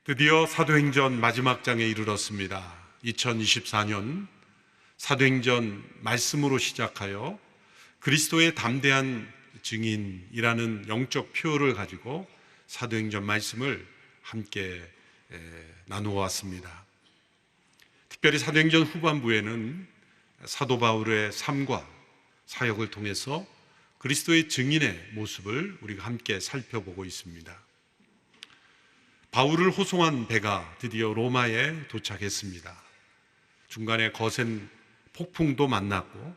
드디어 사도행전 마지막 장에 이르렀습니다. 2024년 사도행전 말씀으로 시작하여 그리스도의 담대한 증인이라는 영적 표어를 가지고 사도행전 말씀을 함께 나누어 왔습니다. 특별히 사도행전 후반부에는 사도 바울의 삶과 사역을 통해서 그리스도의 증인의 모습을 우리가 함께 살펴보고 있습니다. 바울을 호송한 배가 드디어 로마에 도착했습니다. 중간에 거센 폭풍도 만났고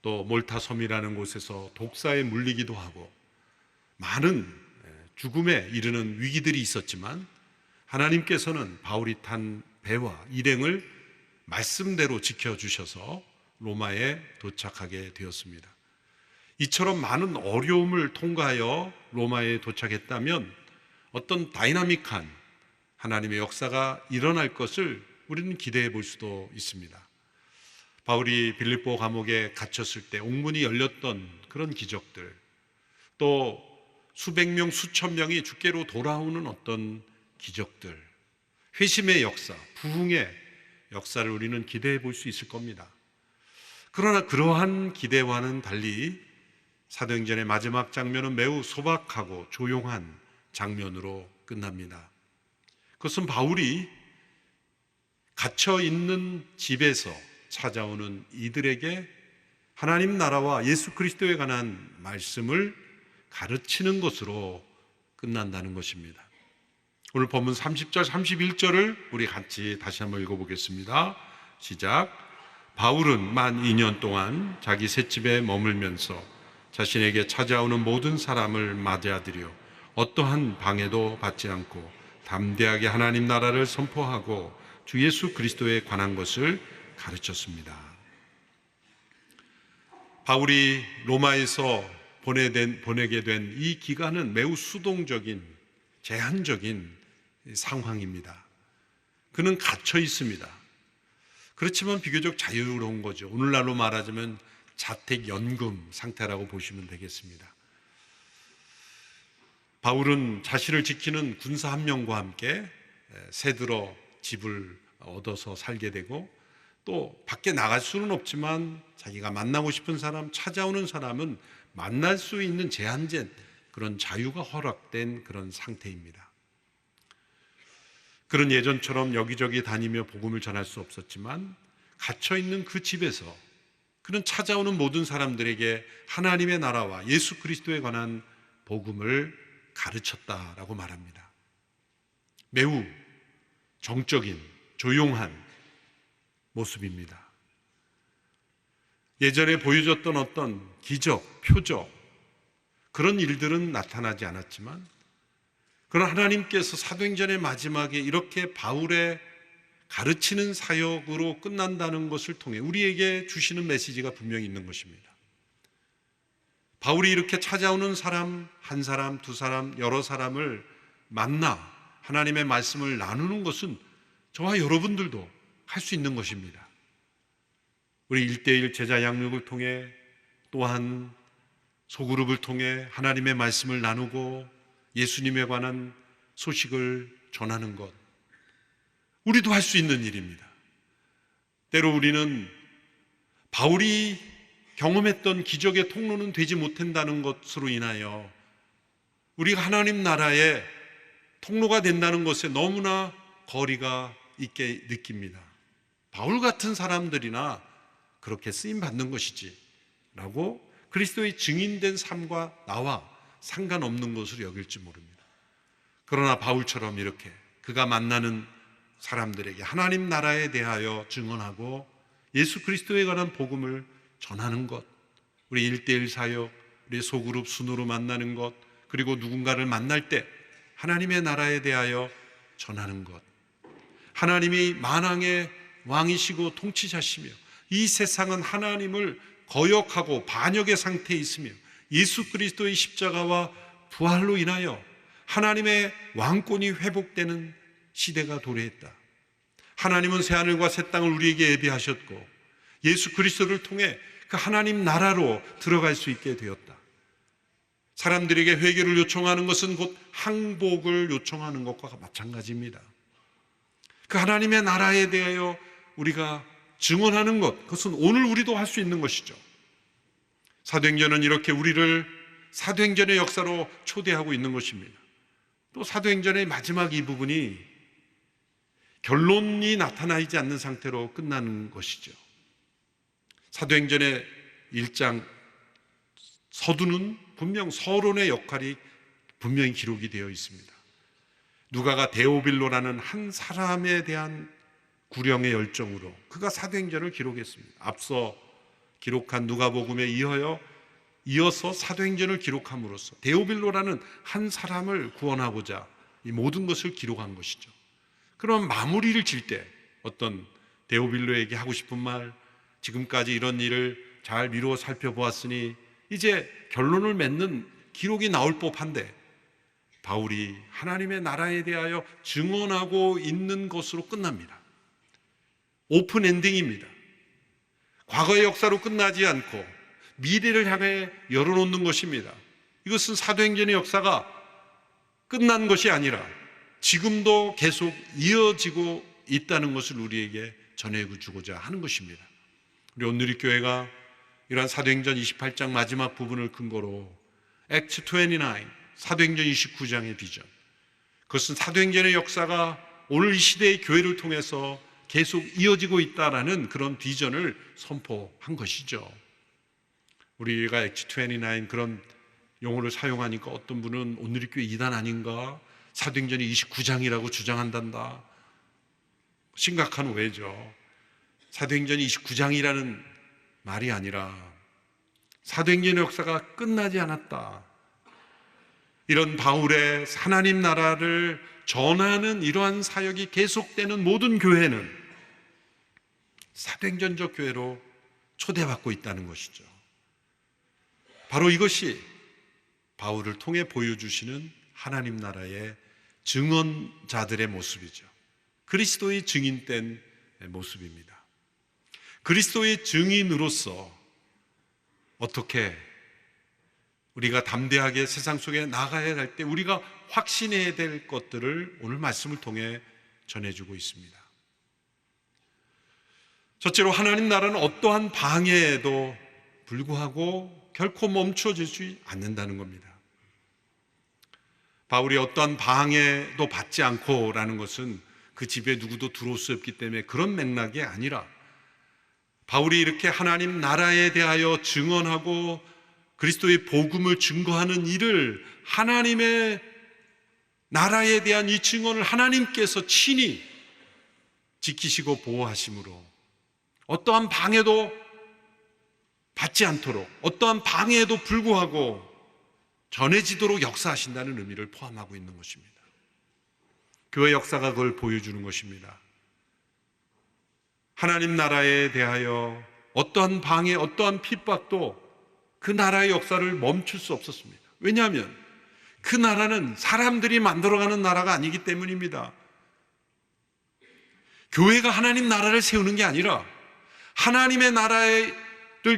또 몰타 섬이라는 곳에서 독사에 물리기도 하고 많은 죽음에 이르는 위기들이 있었지만 하나님께서는 바울이 탄 배와 일행을 말씀대로 지켜주셔서 로마에 도착하게 되었습니다. 이처럼 많은 어려움을 통과하여 로마에 도착했다면 어떤 다이나믹한 하나님의 역사가 일어날 것을 우리는 기대해 볼 수도 있습니다. 바울이 빌립보 감옥에 갇혔을 때 옥문이 열렸던 그런 기적들, 또 수백 명, 수천 명이 주께로 돌아오는 어떤 기적들, 회심의 역사, 부흥의 역사를 우리는 기대해 볼 수 있을 겁니다. 그러나 그러한 기대와는 달리 사도행전의 마지막 장면은 매우 소박하고 조용한 장면으로 끝납니다. 그것은 바울이 갇혀 있는 집에서 찾아오는 이들에게 하나님 나라와 예수 그리스도에 관한 말씀을 가르치는 것으로 끝난다는 것입니다. 오늘 본문 30절, 31절을 우리 같이 다시 한번 읽어보겠습니다. 시작. 바울은 만 2년 동안 자기 셋집에 머물면서 자신에게 찾아오는 모든 사람을 맞이하드려 어떠한 방해도 받지 않고 담대하게 하나님 나라를 선포하고 주 예수 그리스도에 관한 것을 가르쳤습니다. 바울이 로마에서 보내게 된 이 기간은 매우 수동적인, 제한적인 상황입니다. 그는 갇혀 있습니다. 그렇지만 비교적 자유로운 거죠. 오늘날로 말하자면 자택연금 상태라고 보시면 되겠습니다. 바울은 자신을 지키는 군사 한 명과 함께 새들어 집을 얻어서 살게 되고 또 밖에 나갈 수는 없지만 자기가 만나고 싶은 사람, 찾아오는 사람은 만날 수 있는 제한된 그런 자유가 허락된 그런 상태입니다. 그런 예전처럼 여기저기 다니며 복음을 전할 수 없었지만 갇혀있는 그 집에서 그는 찾아오는 모든 사람들에게 하나님의 나라와 예수 그리스도에 관한 복음을 가르쳤다라고 말합니다. 매우 정적인, 조용한 모습입니다. 예전에 보여줬던 어떤 기적, 표적, 그런 일들은 나타나지 않았지만 그러나 하나님께서 사도행전의 마지막에 이렇게 바울의 가르치는 사역으로 끝난다는 것을 통해 우리에게 주시는 메시지가 분명히 있는 것입니다. 바울이 이렇게 찾아오는 사람, 한 사람, 두 사람, 여러 사람을 만나 하나님의 말씀을 나누는 것은 저와 여러분들도 할 수 있는 것입니다. 우리 1:1 제자 양육을 통해 또한 소그룹을 통해 하나님의 말씀을 나누고 예수님에 관한 소식을 전하는 것, 우리도 할 수 있는 일입니다. 때로 우리는 바울이 경험했던 기적의 통로는 되지 못한다는 것으로 인하여 우리가 하나님 나라의 통로가 된다는 것에 너무나 거리가 있게 느낍니다. 바울 같은 사람들이나 그렇게 쓰임받는 것이지 라고 그리스도의 증인된 삶과 나와 상관없는 것으로 여길지 모릅니다. 그러나 바울처럼 이렇게 그가 만나는 사람들에게 하나님 나라에 대하여 증언하고 예수 그리스도에 관한 복음을 전하는 것, 우리 1:1 사역, 우리 소그룹 순으로 만나는 것, 그리고 누군가를 만날 때 하나님의 나라에 대하여 전하는 것, 하나님이 만왕의 왕이시고 통치자시며 이 세상은 하나님을 거역하고 반역의 상태에 있으며 예수 그리스도의 십자가와 부활로 인하여 하나님의 왕권이 회복되는 시대가 도래했다. 하나님은 새하늘과 새 땅을 우리에게 예비하셨고 예수 그리스도를 통해 그 하나님 나라로 들어갈 수 있게 되었다. 사람들에게 회개를 요청하는 것은 곧 항복을 요청하는 것과 마찬가지입니다. 그 하나님의 나라에 대하여 우리가 증언하는 것, 그것은 오늘 우리도 할 수 있는 것이죠. 사도행전은 이렇게 우리를 사도행전의 역사로 초대하고 있는 것입니다. 또 사도행전의 마지막 이 부분이 결론이 나타나지 않는 상태로 끝나는 것이죠. 사도행전의 1장 서두는 분명 서론의 역할이 분명히 기록이 되어 있습니다. 누가가 데오빌로라는 한 사람에 대한 구령의 열정으로 그가 사도행전을 기록했습니다. 앞서 기록한 누가복음에 이어서 사도행전을 기록함으로써 데오빌로라는 한 사람을 구원하고자 이 모든 것을 기록한 것이죠. 그럼 마무리를 질 때 어떤 데오빌로에게 하고 싶은 말, 지금까지 이런 일을 잘 미루어 살펴보았으니 이제 결론을 맺는 기록이 나올 법한데 바울이 하나님의 나라에 대하여 증언하고 있는 것으로 끝납니다. 오픈 엔딩입니다. 과거의 역사로 끝나지 않고 미래를 향해 열어놓는 것입니다. 이것은 사도행전의 역사가 끝난 것이 아니라 지금도 계속 이어지고 있다는 것을 우리에게 전해주고자 하는 것입니다. 우리 온누리교회가 이러한 사도행전 28장 마지막 부분을 근거로 Acts 29, 사도행전 29장의 비전, 그것은 사도행전의 역사가 오늘 이 시대의 교회를 통해서 계속 이어지고 있다라는 그런 비전을 선포한 것이죠. 우리가 Acts 29 그런 용어를 사용하니까 어떤 분은 온누리교회 이단 아닌가? 사도행전이 29장이라고 주장한단다. 심각한 오해죠. 사도행전이 29장이라는 말이 아니라 사도행전의 역사가 끝나지 않았다. 이런 바울의 하나님 나라를 전하는 이러한 사역이 계속되는 모든 교회는 사도행전적 교회로 초대받고 있다는 것이죠. 바로 이것이 바울을 통해 보여주시는 하나님 나라의 증언자들의 모습이죠. 그리스도의 증인된 모습입니다. 그리스도의 증인으로서 어떻게 우리가 담대하게 세상 속에 나가야 할 때 우리가 확신해야 될 것들을 오늘 말씀을 통해 전해주고 있습니다. 첫째로 하나님 나라는 어떠한 방해에도 불구하고 결코 멈춰지지 않는다는 겁니다. 바울이 어떠한 방해도 받지 않고라는 것은 그 집에 누구도 들어올 수 없기 때문에 그런 맥락이 아니라 바울이 이렇게 하나님 나라에 대하여 증언하고 그리스도의 복음을 증거하는 일을 하나님의 나라에 대한 이 증언을 하나님께서 친히 지키시고 보호하심으로 어떠한 방해도 받지 않도록 어떠한 방해에도 불구하고 전해지도록 역사하신다는 의미를 포함하고 있는 것입니다. 교회 역사가 그걸 보여주는 것입니다. 하나님 나라에 대하여 어떠한 방해, 어떠한 핍박도 그 나라의 역사를 멈출 수 없었습니다. 왜냐하면 그 나라는 사람들이 만들어가는 나라가 아니기 때문입니다. 교회가 하나님 나라를 세우는 게 아니라 하나님의 나라를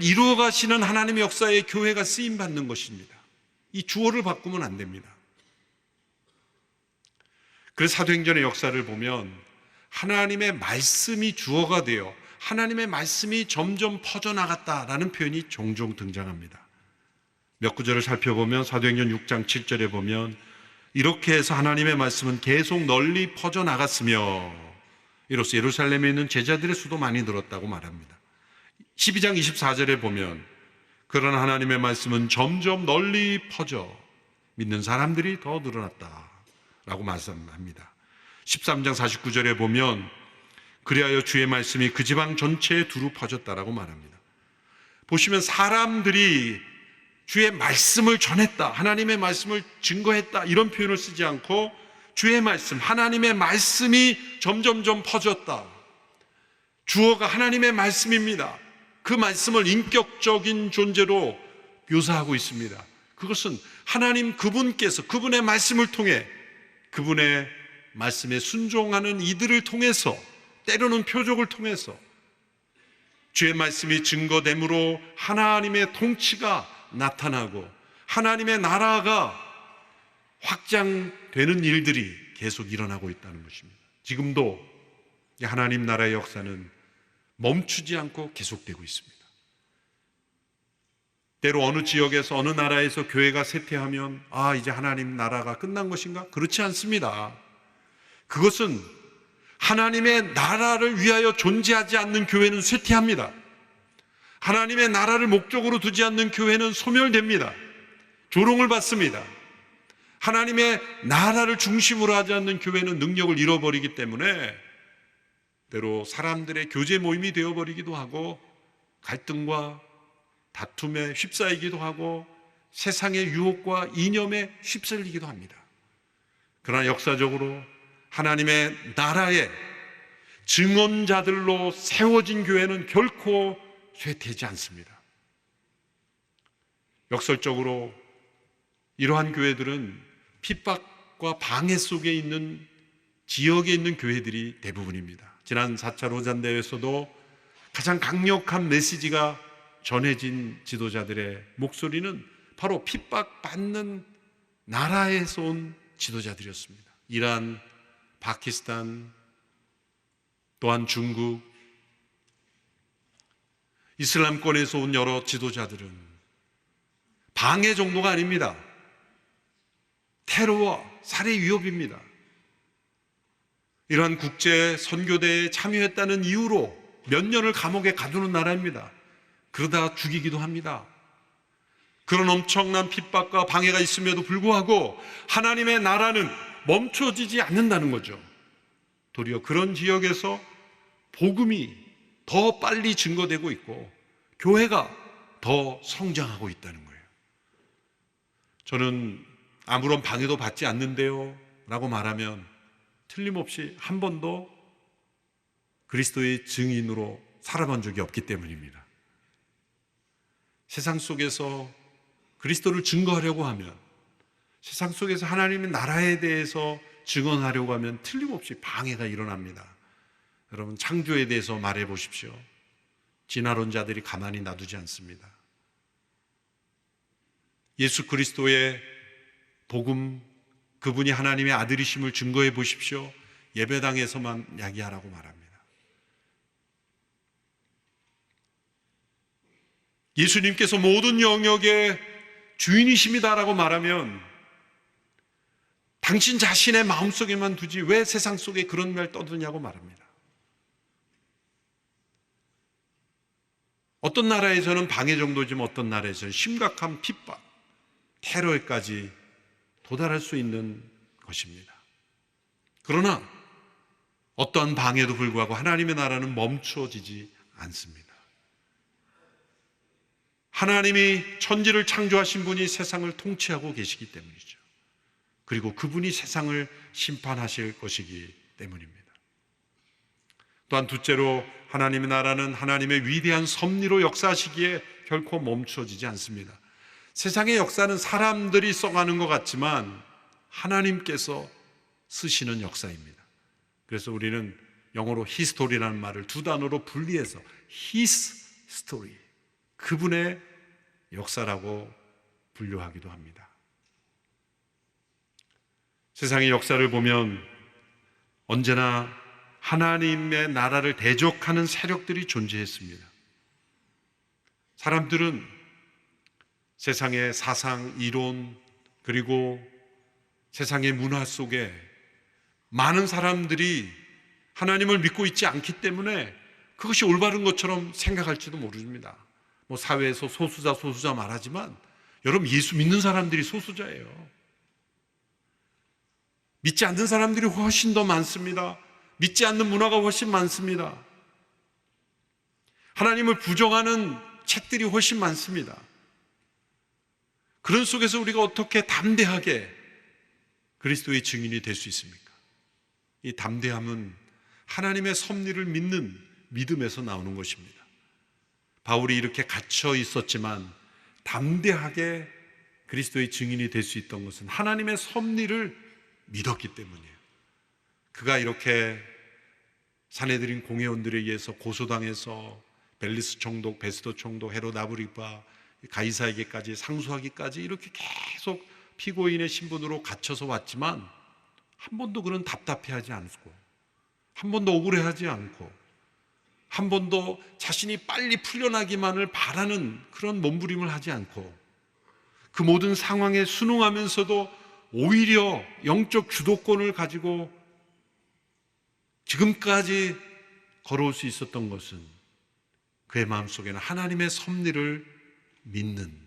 이루어 가시는 하나님의 역사에 교회가 쓰임받는 것입니다. 이 주어를 바꾸면 안 됩니다. 그래서 사도행전의 역사를 보면 하나님의 말씀이 주어가 되어 하나님의 말씀이 점점 퍼져나갔다라는 표현이 종종 등장합니다. 몇 구절을 살펴보면 사도행전 6장 7절에 보면 이렇게 해서 하나님의 말씀은 계속 널리 퍼져나갔으며 이로써 예루살렘에 있는 제자들의 수도 많이 늘었다고 말합니다. 12장 24절에 보면 그러나 하나님의 말씀은 점점 널리 퍼져 믿는 사람들이 더 늘어났다라고 말씀합니다. 13장 49절에 보면 그리하여 주의 말씀이 그 지방 전체에 두루 퍼졌다라고 말합니다. 보시면 사람들이 주의 말씀을 전했다, 하나님의 말씀을 증거했다 이런 표현을 쓰지 않고 주의 말씀, 하나님의 말씀이 점점점 퍼졌다. 주어가 하나님의 말씀입니다. 그 말씀을 인격적인 존재로 묘사하고 있습니다. 그것은 하나님 그분께서 그분의 말씀을 통해 그분의 말씀에 순종하는 이들을 통해서 때로는 표적을 통해서 주의 말씀이 증거됨으로 하나님의 통치가 나타나고 하나님의 나라가 확장되는 일들이 계속 일어나고 있다는 것입니다. 지금도 하나님 나라의 역사는 멈추지 않고 계속되고 있습니다. 때로 어느 지역에서 어느 나라에서 교회가 쇠퇴하면 이제 하나님 나라가 끝난 것인가? 그렇지 않습니다. 그것은 하나님의 나라를 위하여 존재하지 않는 교회는 쇠퇴합니다. 하나님의 나라를 목적으로 두지 않는 교회는 소멸됩니다. 조롱을 받습니다. 하나님의 나라를 중심으로 하지 않는 교회는 능력을 잃어버리기 때문에 때로 사람들의 교제 모임이 되어버리기도 하고 갈등과 다툼에 휩싸이기도 하고 세상의 유혹과 이념에 휩쓸리기도 합니다. 그러나 역사적으로 하나님의 나라의 증언자들로 세워진 교회는 결코 쇠퇴하지 않습니다. 역설적으로 이러한 교회들은 핍박과 방해 속에 있는 지역에 있는 교회들이 대부분입니다. 지난 4차 로잔대회에서도 가장 강력한 메시지가 전해진 지도자들의 목소리는 바로 핍박받는 나라에서 온 지도자들이었습니다. 이란, 파키스탄, 또한 중국, 이슬람권에서 온 여러 지도자들은 방해 정도가 아닙니다. 테러와 살해 위협입니다. 이러한 국제 선교대에 참여했다는 이유로 몇 년을 감옥에 가두는 나라입니다. 그러다 죽이기도 합니다. 그런 엄청난 핍박과 방해가 있음에도 불구하고 하나님의 나라는 멈춰지지 않는다는 거죠. 도리어 그런 지역에서 복음이 더 빨리 증거되고 있고 교회가 더 성장하고 있다는 거예요. 저는 아무런 방해도 받지 않는데요 라고 말하면 틀림없이 한 번도 그리스도의 증인으로 살아본 적이 없기 때문입니다. 세상 속에서 그리스도를 증거하려고 하면, 세상 속에서 하나님의 나라에 대해서 증언하려고 하면 틀림없이 방해가 일어납니다. 여러분, 창조에 대해서 말해 보십시오. 진화론자들이 가만히 놔두지 않습니다. 예수 그리스도의 복음, 그분이 하나님의 아들이심을 증거해 보십시오. 예배당에서만 이야기하라고 말합니다. 예수님께서 모든 영역의 주인이십니다라고 말하면 당신 자신의 마음속에만 두지 왜 세상 속에 그런 말 떠드냐고 말합니다. 어떤 나라에서는 방해 정도지만 어떤 나라에서는 심각한 핍박, 테러에까지 도달할 수 있는 것입니다. 그러나 어떠한 방해도 불구하고 하나님의 나라는 멈춰지지 않습니다. 하나님이 천지를 창조하신 분이 세상을 통치하고 계시기 때문이죠. 그리고 그분이 세상을 심판하실 것이기 때문입니다. 또한 둘째로 하나님의 나라는 하나님의 위대한 섭리로 역사하시기에 결코 멈춰지지 않습니다. 세상의 역사는 사람들이 써가는 것 같지만 하나님께서 쓰시는 역사입니다. 그래서 우리는 영어로 history라는 말을 두 단어로 분리해서 his story, 그분의 역사라고 분류하기도 합니다. 세상의 역사를 보면 언제나 하나님의 나라를 대적하는 세력들이 존재했습니다. 사람들은 세상의 사상, 이론, 그리고 세상의 문화 속에 많은 사람들이 하나님을 믿고 있지 않기 때문에 그것이 올바른 것처럼 생각할지도 모릅니다. 사회에서 소수자 말하지만 여러분, 예수 믿는 사람들이 소수자예요. 믿지 않는 사람들이 훨씬 더 많습니다. 믿지 않는 문화가 훨씬 많습니다. 하나님을 부정하는 책들이 훨씬 많습니다. 그런 속에서 우리가 어떻게 담대하게 그리스도의 증인이 될 수 있습니까? 이 담대함은 하나님의 섭리를 믿는 믿음에서 나오는 것입니다. 바울이 이렇게 갇혀 있었지만 담대하게 그리스도의 증인이 될 수 있던 것은 하나님의 섭리를 믿었기 때문이에요. 그가 이렇게 사내들인 공회원들에 의해서 고소당해서 벨리스 총독, 베스도 총독, 헤롯 아그리파, 가이사에게까지 상소하기까지 이렇게 계속 피고인의 신분으로 갇혀서 왔지만 한 번도 그런 답답해하지 않고 한 번도 억울해하지 않고 한 번도 자신이 빨리 풀려나기만을 바라는 그런 몸부림을 하지 않고 그 모든 상황에 순응하면서도 오히려 영적 주도권을 가지고 지금까지 걸어올 수 있었던 것은 그의 마음속에는 하나님의 섭리를 믿는,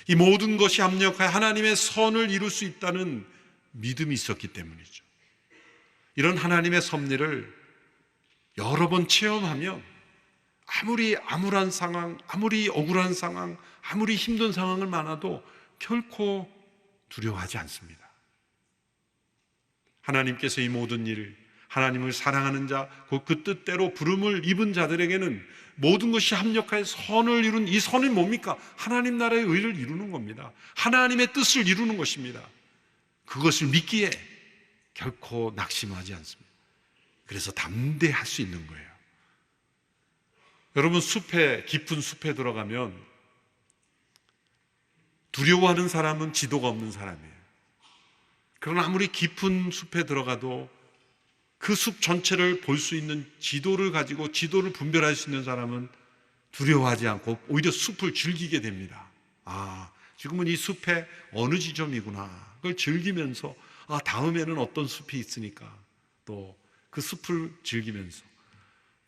이 모든 것이 합력하여 하나님의 선을 이룰 수 있다는 믿음이 있었기 때문이죠. 이런 하나님의 섭리를 여러 번 체험하면 아무리 암울한 상황, 아무리 억울한 상황, 아무리 힘든 상황을 많아도 결코 두려워하지 않습니다. 하나님께서 이 모든 일, 하나님을 사랑하는 자, 그 뜻대로 부름을 입은 자들에게는 모든 것이 합력하여 선을 이룬, 이 선이 뭡니까? 하나님 나라의 의를 이루는 겁니다. 하나님의 뜻을 이루는 것입니다. 그것을 믿기에 결코 낙심하지 않습니다. 그래서 담대할 수 있는 거예요. 여러분, 깊은 숲에 들어가면 두려워하는 사람은 지도가 없는 사람이에요. 그러나 아무리 깊은 숲에 들어가도 그 숲 전체를 볼 수 있는 지도를 가지고 지도를 분별할 수 있는 사람은 두려워하지 않고 오히려 숲을 즐기게 됩니다. 지금은 이 숲의 어느 지점이구나. 그걸 즐기면서 다음에는 어떤 숲이 있으니까 또 그 숲을 즐기면서.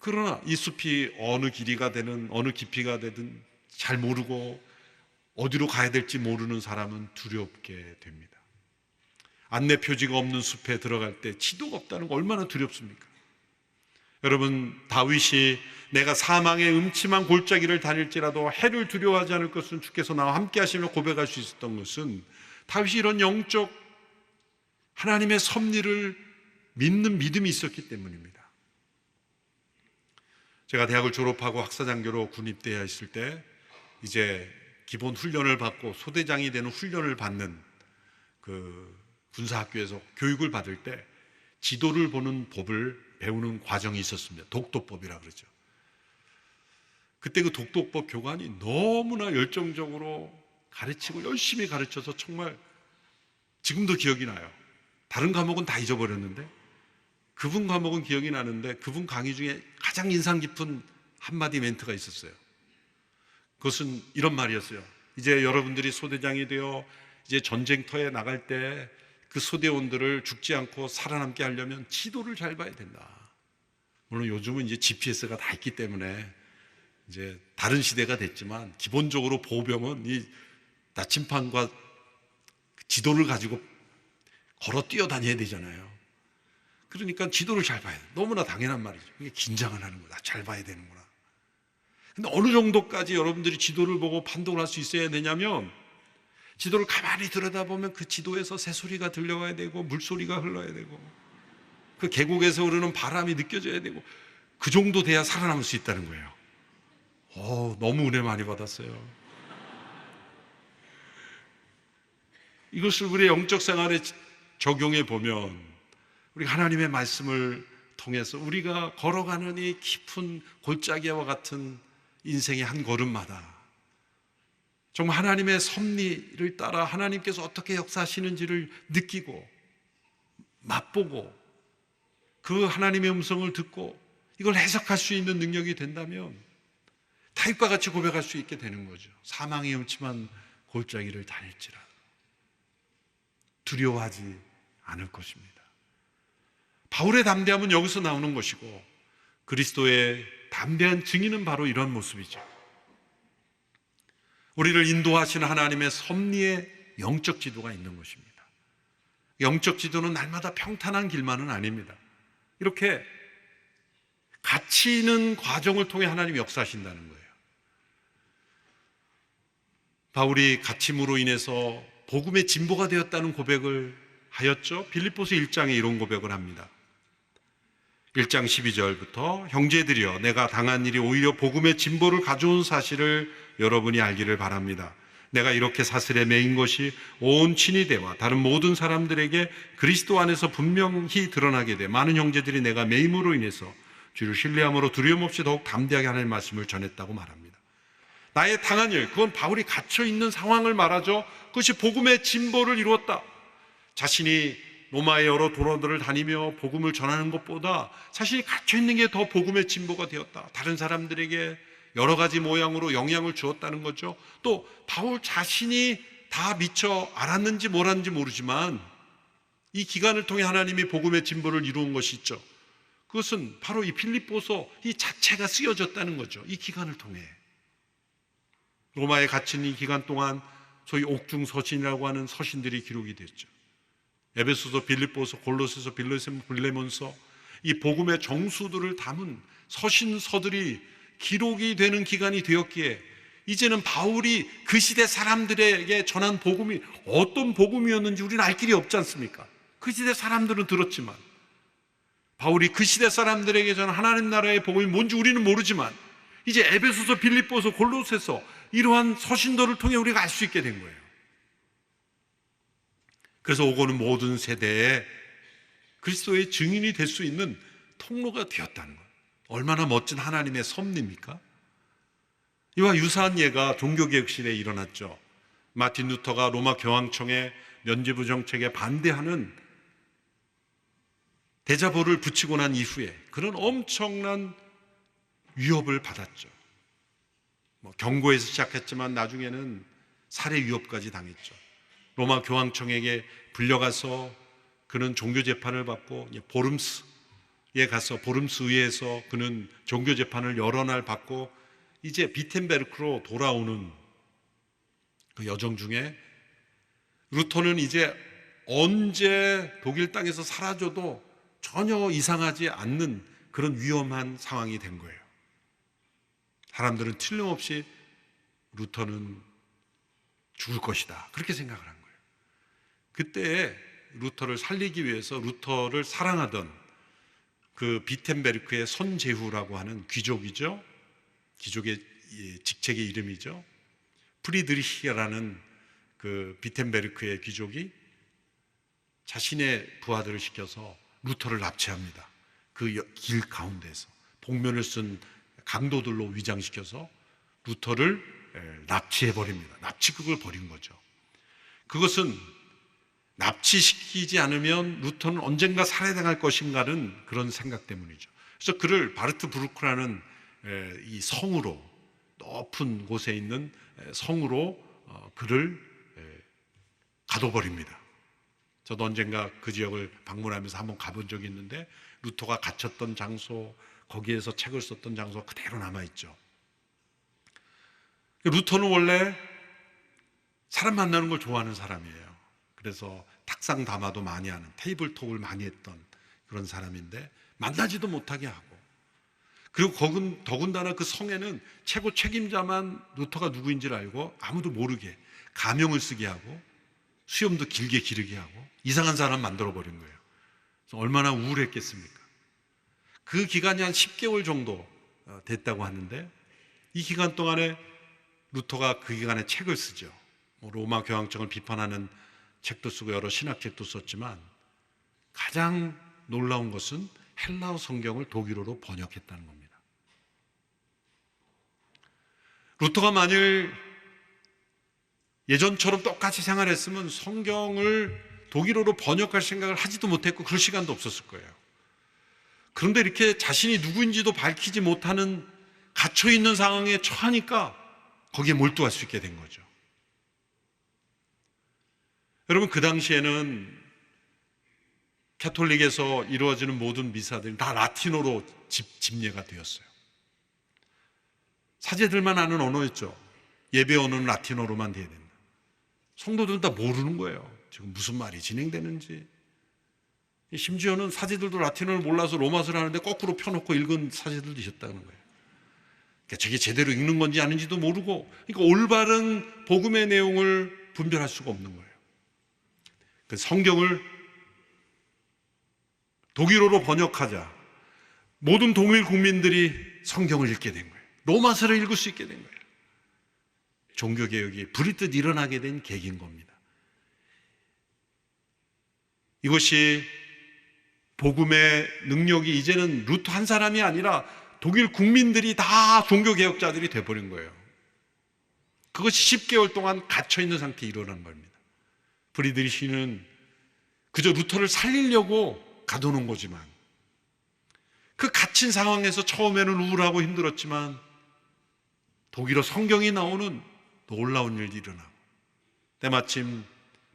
그러나 이 숲이 어느 길이가 되든 어느 깊이가 되든 잘 모르고 어디로 가야 될지 모르는 사람은 두렵게 됩니다. 안내 표지가 없는 숲에 들어갈 때 지도가 없다는 거 얼마나 두렵습니까? 여러분, 다윗이 내가 사망의 음침한 골짜기를 다닐지라도 해를 두려워하지 않을 것은 주께서 나와 함께 하시며 고백할 수 있었던 것은 다윗이 이런 영적 하나님의 섭리를 믿는 믿음이 있었기 때문입니다. 제가 대학을 졸업하고 학사장교로 군입대에 있을 때 이제 기본 훈련을 받고 소대장이 되는 훈련을 받는 그 군사학교에서 교육을 받을 때 지도를 보는 법을 배우는 과정이 있었습니다. 독도법이라 그러죠. 그때 그 독도법 교관이 너무나 열정적으로 가르치고 열심히 가르쳐서 정말 지금도 기억이 나요. 다른 과목은 다 잊어버렸는데 그분 과목은 기억이 나는데 그분 강의 중에 가장 인상 깊은 한마디 멘트가 있었어요. 그것은 이런 말이었어요. 이제 여러분들이 소대장이 되어 이제 전쟁터에 나갈 때 그 소대원들을 죽지 않고 살아남게 하려면 지도를 잘 봐야 된다. 물론 요즘은 이제 GPS가 다 있기 때문에 이제 다른 시대가 됐지만 기본적으로 보병은 이 나침판과 지도를 가지고 걸어 뛰어다녀야 되잖아요. 그러니까 지도를 잘 봐야 돼. 너무나 당연한 말이죠. 이게 긴장을 하는 거다. 잘 봐야 되는구나. 근데 어느 정도까지 여러분들이 지도를 보고 판독을 할 수 있어야 되냐면 지도를 가만히 들여다보면 그 지도에서 새소리가 들려와야 되고 물소리가 흘러야 되고 그 계곡에서 흐르는 바람이 느껴져야 되고 그 정도 돼야 살아남을 수 있다는 거예요. 너무 은혜 많이 받았어요. 이것을 우리의 영적 생활에 적용해 보면 우리 하나님의 말씀을 통해서 우리가 걸어가는 이 깊은 골짜기와 같은 인생의 한 걸음마다 정말 하나님의 섭리를 따라 하나님께서 어떻게 역사하시는지를 느끼고 맛보고 그 하나님의 음성을 듣고 이걸 해석할 수 있는 능력이 된다면 다윗과 같이 고백할 수 있게 되는 거죠. 사망의 음침한 골짜기를 다닐지라도 두려워하지 않을 것입니다. 바울의 담대함은 여기서 나오는 것이고 그리스도의 담대한 증인은 바로 이런 모습이죠. 우리를 인도하시는 하나님의 섭리의 영적 지도가 있는 것입니다. 영적 지도는 날마다 평탄한 길만은 아닙니다. 이렇게 갇히는 과정을 통해 하나님이 역사하신다는 거예요. 바울이 갇힘으로 인해서 복음의 진보가 되었다는 고백을 하였죠. 빌립보서 1장에 이런 고백을 합니다. 1장 12절부터 형제들이여 내가 당한 일이 오히려 복음의 진보를 가져온 사실을 여러분이 알기를 바랍니다. 내가 이렇게 사슬에 매인 것이 온 친위대와 다른 모든 사람들에게 그리스도 안에서 분명히 드러나게 돼 많은 형제들이 내가 매임으로 인해서 주를 신뢰함으로 두려움 없이 더욱 담대하게 하나님의 말씀을 전했다고 말합니다. 나의 당한 일, 그건 바울이 갇혀있는 상황을 말하죠. 그것이 복음의 진보를 이루었다. 자신이 로마의 여러 도로들을 다니며 복음을 전하는 것보다 자신이 갇혀있는 게 더 복음의 진보가 되었다. 다른 사람들에게 여러 가지 모양으로 영향을 주었다는 거죠. 또 바울 자신이 다 미처 알았는지 몰랐는지 모르지만 이 기간을 통해 하나님이 복음의 진보를 이루은 것이 있죠. 그것은 바로 이 빌립보서 이 자체가 쓰여졌다는 거죠. 이 기간을 통해. 로마에 갇힌 이 기간 동안 소위 옥중서신이라고 하는 서신들이 기록이 됐죠. 에베소서, 빌립보서, 골로새서, 빌레몬서, 이 복음의 정수들을 담은 서신서들이 기록이 되는 기간이 되었기에 이제는 바울이 그 시대 사람들에게 전한 복음이 어떤 복음이었는지 우리는 알 길이 없지 않습니까? 그 시대 사람들은 들었지만 바울이 그 시대 사람들에게 전한 하나님 나라의 복음이 뭔지 우리는 모르지만 이제 에베소서, 빌립보서, 골로새서 이러한 서신들을 통해 우리가 알 수 있게 된 거예요. 그래서 오고는 모든 세대에 그리스도의 증인이 될 수 있는 통로가 되었다는 거예요. 얼마나 멋진 하나님의 섭리입니까? 이와 유사한 예가 종교개혁 시대에 일어났죠. 마틴 루터가 로마 교황청의 면죄부 정책에 반대하는 대자보를 붙이고 난 이후에 그런 엄청난 위협을 받았죠. 경고에서 시작했지만 나중에는 살해 위협까지 당했죠. 로마 교황청에게 불려가서 그는 종교재판을 받고 보름스에 가서 보름스 의회에서 그는 종교재판을 여러 날 받고 이제 비텐베르크로 돌아오는 그 여정 중에 루터는 이제 언제 독일 땅에서 사라져도 전혀 이상하지 않는 그런 위험한 상황이 된 거예요. 사람들은 틀림없이 루터는 죽을 것이다 그렇게 생각을 한 거예요. 그때 루터를 살리기 위해서 루터를 사랑하던 그 비텐베르크의 손제후라고 하는 귀족이죠. 귀족의 직책의 이름이죠. 프리드리히라는 그 비텐베르크의 귀족이 자신의 부하들을 시켜서 루터를 납치합니다. 그 길 가운데서 복면을 쓴 강도들로 위장시켜서 루터를 납치해버립니다. 납치극을 벌인 거죠. 그것은 납치시키지 않으면 루터는 언젠가 살해당할 것인가는 그런 생각 때문이죠. 그래서 그를 바르트 브루크라는 이 성으로, 높은 곳에 있는 성으로 그를 가둬버립니다. 저도 언젠가 그 지역을 방문하면서 한번 가본 적이 있는데 루터가 갇혔던 장소, 거기에서 책을 썼던 장소가 그대로 남아있죠. 루터는 원래 사람 만나는 걸 좋아하는 사람이에요. 그래서 탁상 담화도 많이 하는, 테이블 톡을 많이 했던 그런 사람인데 만나지도 못하게 하고, 그리고 더군다나 그 성에는 최고 책임자만 루터가 누구인지를 알고 아무도 모르게 가명을 쓰게 하고 수염도 길게 기르게 하고 이상한 사람 만들어버린 거예요. 그래서 얼마나 우울했겠습니까? 그 기간이 한 10개월 정도 됐다고 하는데 이 기간 동안에 루터가 그 기간에 책을 쓰죠. 로마 교황청을 비판하는 책도 쓰고 여러 신학책도 썼지만 가장 놀라운 것은 헬라어 성경을 독일어로 번역했다는 겁니다. 루터가 만일 예전처럼 똑같이 생활했으면 성경을 독일어로 번역할 생각을 하지도 못했고 그럴 시간도 없었을 거예요. 그런데 이렇게 자신이 누구인지도 밝히지 못하는 갇혀있는 상황에 처하니까 거기에 몰두할 수 있게 된 거죠. 여러분, 그 당시에는 캐톨릭에서 이루어지는 모든 미사들이 다 라틴어로 집례가 되었어요. 사제들만 아는 언어였죠. 예배 언어는 라틴어로만 돼야 된다. 성도들은 다 모르는 거예요. 지금 무슨 말이 진행되는지. 심지어는 사제들도 라틴어를 몰라서 로마서를 하는데 거꾸로 펴놓고 읽은 사제들도 있었다는 거예요. 그러니까 저게 제대로 읽는 건지 아닌지도 모르고, 그러니까 올바른 복음의 내용을 분별할 수가 없는 거예요. 그 성경을 독일어로 번역하자 모든 동일 국민들이 성경을 읽게 된 거예요. 로마서를 읽을 수 있게 된 거예요. 종교개혁이 부리듯 일어나게 된 계기인 겁니다. 이것이 복음의 능력이 이제는 루터 한 사람이 아니라 독일 국민들이 다 종교개혁자들이 돼버린 거예요. 그것이 10개월 동안 갇혀있는 상태에 일어난 겁니다. 프리드리히는 그저 루터를 살리려고 가둬놓은 거지만, 그 갇힌 상황에서 처음에는 우울하고 힘들었지만 독일어 성경이 나오는 놀라운 일이 일어나고, 때마침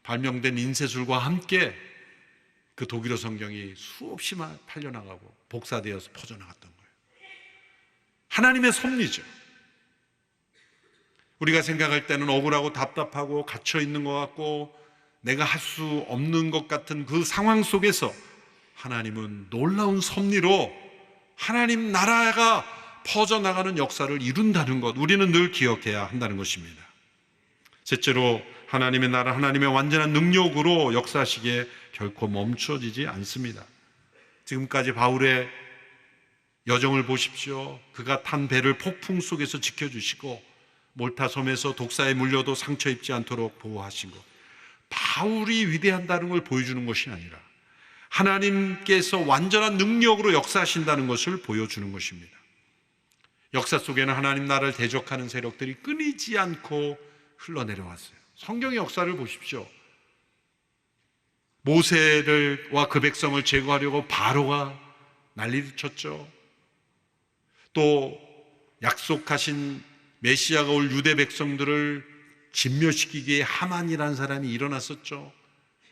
발명된 인쇄술과 함께 그 독일어 성경이 수없이 팔려나가고 복사되어서 퍼져나갔던 거예요. 하나님의 섭리죠. 우리가 생각할 때는 억울하고 답답하고 갇혀있는 것 같고 내가 할 수 없는 것 같은 그 상황 속에서 하나님은 놀라운 섭리로 하나님 나라가 퍼져나가는 역사를 이룬다는 것, 우리는 늘 기억해야 한다는 것입니다. 셋째로, 하나님의 나라, 하나님의 완전한 능력으로 역사하시기에 결코 멈춰지지 않습니다. 지금까지 바울의 여정을 보십시오. 그가 탄 배를 폭풍 속에서 지켜주시고 몰타 섬에서 독사에 물려도 상처 입지 않도록 보호하신 것, 바울이 위대하다는 걸 보여주는 것이 아니라 하나님께서 완전한 능력으로 역사하신다는 것을 보여주는 것입니다. 역사 속에는 하나님 나라를 대적하는 세력들이 끊이지 않고 흘러내려왔어요. 성경의 역사를 보십시오. 모세와 그 백성을 제거하려고 바로가 난리를 쳤죠. 또 약속하신 메시아가 올 유대 백성들을 진멸시키기에 하만이라는 사람이 일어났었죠.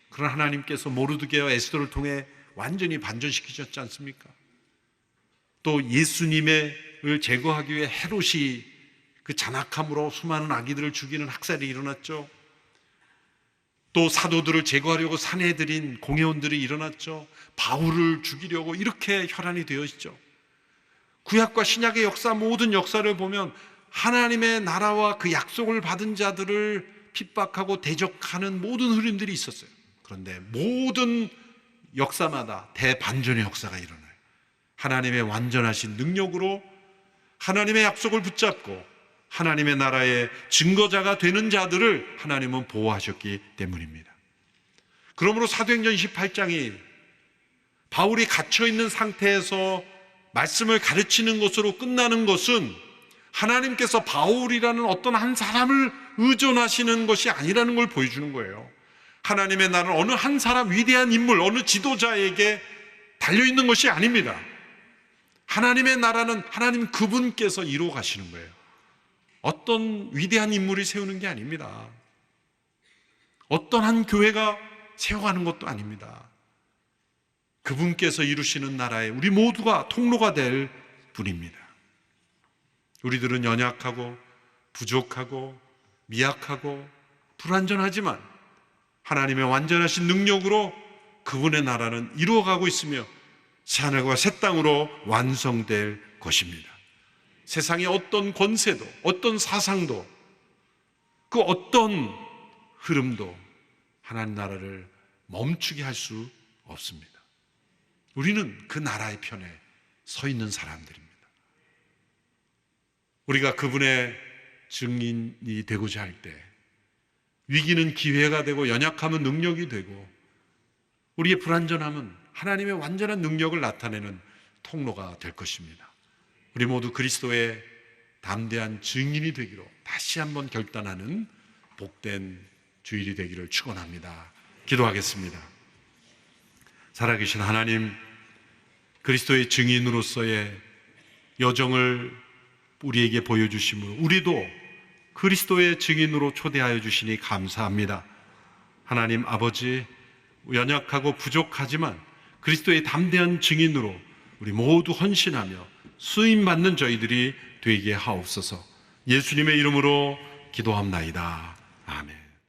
그러나 하나님께서 모르드게와 에스더를 통해 완전히 반전시키셨지 않습니까? 또 예수님을 제거하기 위해 헤롯이 그 잔악함으로 수많은 아기들을 죽이는 학살이 일어났죠. 또 사도들을 제거하려고 산해들인 공회원들이 일어났죠. 바울을 죽이려고 이렇게 혈안이 되어 있죠. 구약과 신약의 역사, 모든 역사를 보면 하나님의 나라와 그 약속을 받은 자들을 핍박하고 대적하는 모든 흐름들이 있었어요. 그런데 모든 역사마다 대반전의 역사가 일어나요. 하나님의 완전하신 능력으로 하나님의 약속을 붙잡고 하나님의 나라의 증거자가 되는 자들을 하나님은 보호하셨기 때문입니다. 그러므로 사도행전 28장이 바울이 갇혀있는 상태에서 말씀을 가르치는 것으로 끝나는 것은 하나님께서 바울이라는 어떤 한 사람을 의존하시는 것이 아니라는 걸 보여주는 거예요. 하나님의 나라는 어느 한 사람, 위대한 인물, 어느 지도자에게 달려있는 것이 아닙니다. 하나님의 나라는 하나님 그분께서 이루어 가시는 거예요. 어떤 위대한 인물이 세우는 게 아닙니다. 어떤 한 교회가 세워가는 것도 아닙니다. 그분께서 이루시는 나라에 우리 모두가 통로가 될 분입니다. 우리들은 연약하고 부족하고 미약하고 불완전하지만 하나님의 완전하신 능력으로 그분의 나라는 이루어가고 있으며 새하늘과 새 땅으로 완성될 것입니다. 세상의 어떤 권세도, 어떤 사상도, 그 어떤 흐름도 하나님 나라를 멈추게 할 수 없습니다. 우리는 그 나라의 편에 서 있는 사람들입니다. 우리가 그분의 증인이 되고자 할 때 위기는 기회가 되고 연약함은 능력이 되고 우리의 불완전함은 하나님의 완전한 능력을 나타내는 통로가 될 것입니다. 우리 모두 그리스도의 담대한 증인이 되기로 다시 한번 결단하는 복된 주일이 되기를 축원합니다. 기도하겠습니다. 살아계신 하나님, 그리스도의 증인으로서의 여정을 우리에게 보여주심으로 우리도 그리스도의 증인으로 초대하여 주시니 감사합니다. 하나님 아버지, 연약하고 부족하지만 그리스도의 담대한 증인으로 우리 모두 헌신하며 쓰임받는 저희들이 되게 하옵소서. 예수님의 이름으로 기도합나이다.